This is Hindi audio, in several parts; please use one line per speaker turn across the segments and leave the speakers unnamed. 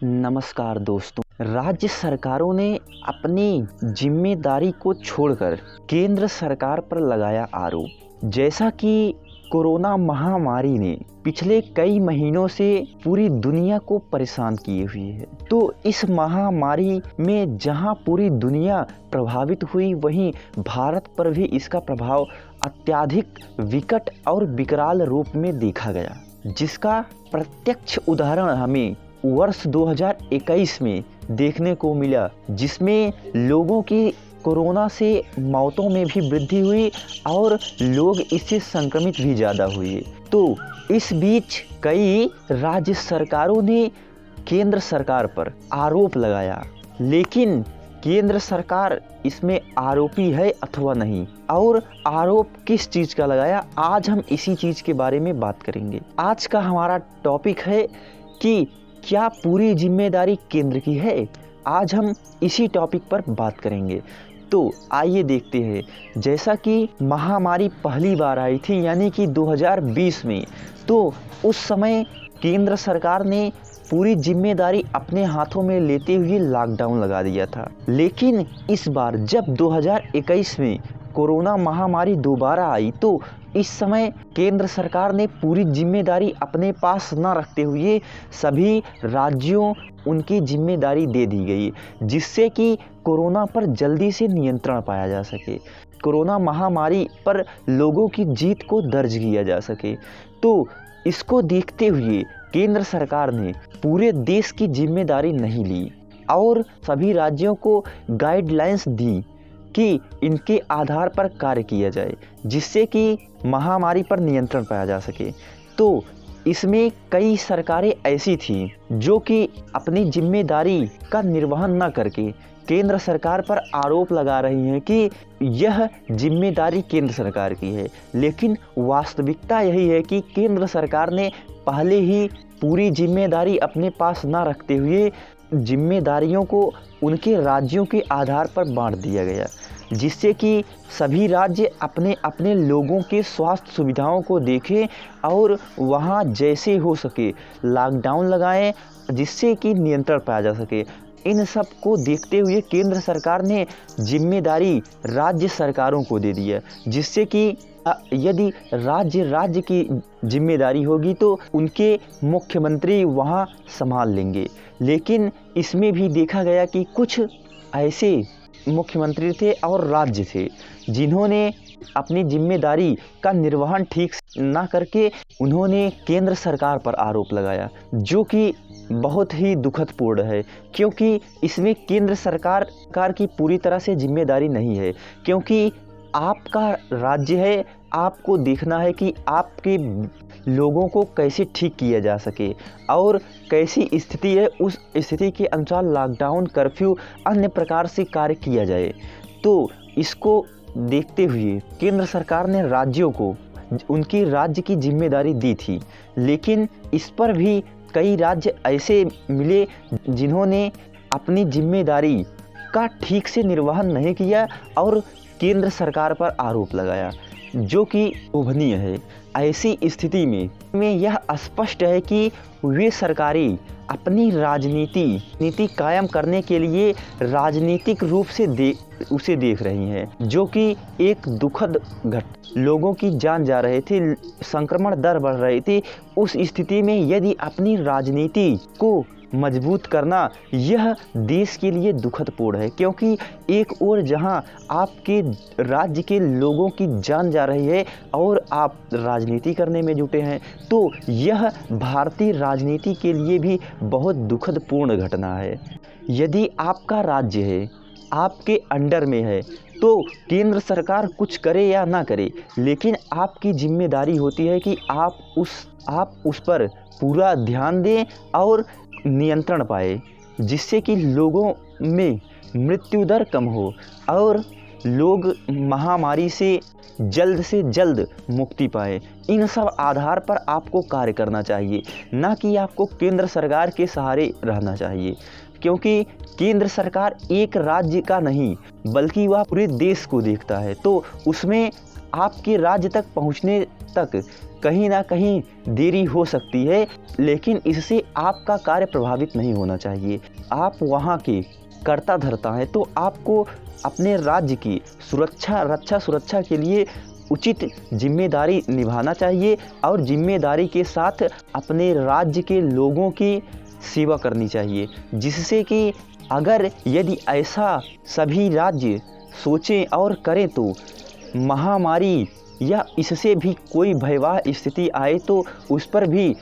नमस्कार दोस्तों। राज्य सरकारों ने अपनी जिम्मेदारी को छोड़कर केंद्र सरकार पर लगाया आरोप। जैसा कि कोरोना महामारी ने पिछले कई महीनों से पूरी दुनिया को परेशान किए हुए है, तो इस महामारी में जहां पूरी दुनिया प्रभावित हुई, वहीं भारत पर भी इसका प्रभाव अत्यधिक विकट और विकराल रूप में देखा गया, जिसका प्रत्यक्ष उदाहरण हमें वर्ष 2021 में देखने को मिला, जिसमें लोगों की कोरोना से मौतों में भी वृद्धि हुई और लोग इससे संक्रमित भी ज़्यादा हुए। तो इस बीच कई राज्य सरकारों ने केंद्र सरकार पर आरोप लगाया, लेकिन केंद्र सरकार इसमें आरोपी है अथवा नहीं, और आरोप किस चीज़ का लगाया, आज हम इसी चीज़ के बारे में बात करेंगे। आज का हमारा टॉपिक है कि क्या पूरी जिम्मेदारी केंद्र की है। आज हम इसी टॉपिक पर बात करेंगे। तो आइए देखते हैं। जैसा कि महामारी पहली बार आई थी, यानी कि 2020 में, तो उस समय केंद्र सरकार ने पूरी जिम्मेदारी अपने हाथों में लेते हुए लॉकडाउन लगा दिया था। लेकिन इस बार जब 2021 में कोरोना महामारी दोबारा आई, तो इस समय केंद्र सरकार ने पूरी जिम्मेदारी अपने पास न रखते हुए सभी राज्यों उनकी जिम्मेदारी दे दी गई, जिससे कि कोरोना पर जल्दी से नियंत्रण पाया जा सके, कोरोना महामारी पर लोगों की जीत को दर्ज किया जा सके। तो इसको देखते हुए केंद्र सरकार ने पूरे देश की जिम्मेदारी नहीं ली और सभी राज्यों को गाइडलाइंस दी कि इनके आधार पर कार्य किया जाए, जिससे कि महामारी पर नियंत्रण पाया जा सके। तो इसमें कई सरकारें ऐसी थीं जो कि अपनी जिम्मेदारी का निर्वहन न करके केंद्र सरकार पर आरोप लगा रही हैं कि यह जिम्मेदारी केंद्र सरकार की है। लेकिन वास्तविकता यही है कि केंद्र सरकार ने पहले ही पूरी जिम्मेदारी अपने पास न रखते हुए जिम्मेदारियों को उनके राज्यों के आधार पर बांट दिया गया, जिससे कि सभी राज्य अपने अपने लोगों के स्वास्थ्य सुविधाओं को देखें और वहां जैसे हो सके लॉकडाउन लगाएं, जिससे कि नियंत्रण पाया जा सके। इन सब को देखते हुए केंद्र सरकार ने जिम्मेदारी राज्य सरकारों को दे दी है, जिससे कि यदि राज्य की जिम्मेदारी होगी तो उनके मुख्यमंत्री वहां संभाल लेंगे। लेकिन इसमें भी देखा गया कि कुछ ऐसे मुख्यमंत्री थे और राज्य थे जिन्होंने अपनी जिम्मेदारी का निर्वहन ठीक ना करके उन्होंने केंद्र सरकार पर आरोप लगाया, जो कि बहुत ही दुखदपूर्ण है, क्योंकि इसमें केंद्र सरकार की पूरी तरह से जिम्मेदारी नहीं है। क्योंकि आपका राज्य है, आपको देखना है कि आपके लोगों को कैसे ठीक किया जा सके और कैसी स्थिति है, उस स्थिति के अनुसार लॉकडाउन, कर्फ्यू, अन्य प्रकार से कार्य किया जाए। तो इसको देखते हुए केंद्र सरकार ने राज्यों को उनकी राज्य की जिम्मेदारी दी थी, लेकिन इस पर भी कई राज्य ऐसे मिले जिन्होंने अपनी जिम्मेदारी का ठीक से निर्वहन नहीं किया और केंद्र सरकार पर आरोप लगाया, जो कि शोभनीय है। ऐसी स्थिति में यह स्पष्ट है कि वे सरकारें अपनी नीति कायम करने के लिए राजनीतिक रूप से उसे देख रही हैं, जो कि एक दुखद लोगों की जान जा रहे थे, संक्रमण दर बढ़ रही थी। उस स्थिति में यदि अपनी राजनीति को मजबूत करना यह देश के लिए दुखदपूर्ण है, क्योंकि एक ओर जहां आपके राज्य के लोगों की जान जा रही है और आप राजनीति करने में जुटे हैं, तो यह भारतीय राजनीति के लिए भी बहुत दुखदपूर्ण घटना है। यदि आपका राज्य है, आपके अंडर में है, तो केंद्र सरकार कुछ करे या ना करे, लेकिन आपकी जिम्मेदारी होती है कि आप उस पर पूरा ध्यान दें और नियंत्रण पाए, जिससे कि लोगों में मृत्यु दर कम हो और लोग महामारी से जल्द मुक्ति पाए। इन सब आधार पर आपको कार्य करना चाहिए, ना कि आपको केंद्र सरकार के सहारे रहना चाहिए, क्योंकि केंद्र सरकार एक राज्य का नहीं बल्कि वह पूरे देश को देखता है। तो उसमें आपके राज्य तक पहुंचने तक कहीं ना कहीं देरी हो सकती है, लेकिन इससे आपका कार्य प्रभावित नहीं होना चाहिए। आप वहां के कर्ता धर्ता हैं, तो आपको अपने राज्य की सुरक्षा के लिए उचित जिम्मेदारी निभाना चाहिए और जिम्मेदारी के साथ अपने राज्य के लोगों की सेवा करनी चाहिए, जिससे कि अगर यदि ऐसा सभी राज्य सोचें और करें तो महामारी या इससे भी कोई भयावह स्थिति आए तो उस पर भी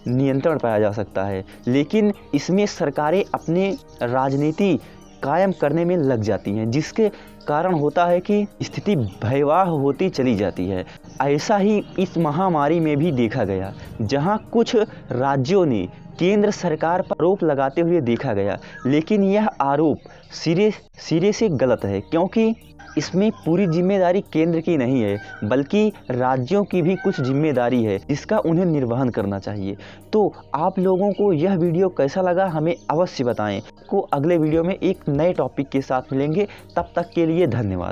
नियंत्रण पाया जा सकता है। लेकिन इसमें सरकारें अपने राजनीति कायम करने में लग जाती हैं, जिसके कारण होता है कि स्थिति भयावह होती चली जाती है। ऐसा ही इस महामारी में भी देखा गया, जहां कुछ राज्यों ने केंद्र सरकार पर आरोप लगाते हुए देखा गया, लेकिन यह आरोप सिरे से गलत है, क्योंकि इसमें पूरी जिम्मेदारी केंद्र की नहीं है, बल्कि राज्यों की भी कुछ जिम्मेदारी है, जिसका उन्हें निर्वहन करना चाहिए। तो आप लोगों को यह वीडियो कैसा लगा हमें अवश्य बताएं। को अगले वीडियो में एक नए टॉपिक के साथ मिलेंगे, तब तक के लिए धन्यवाद।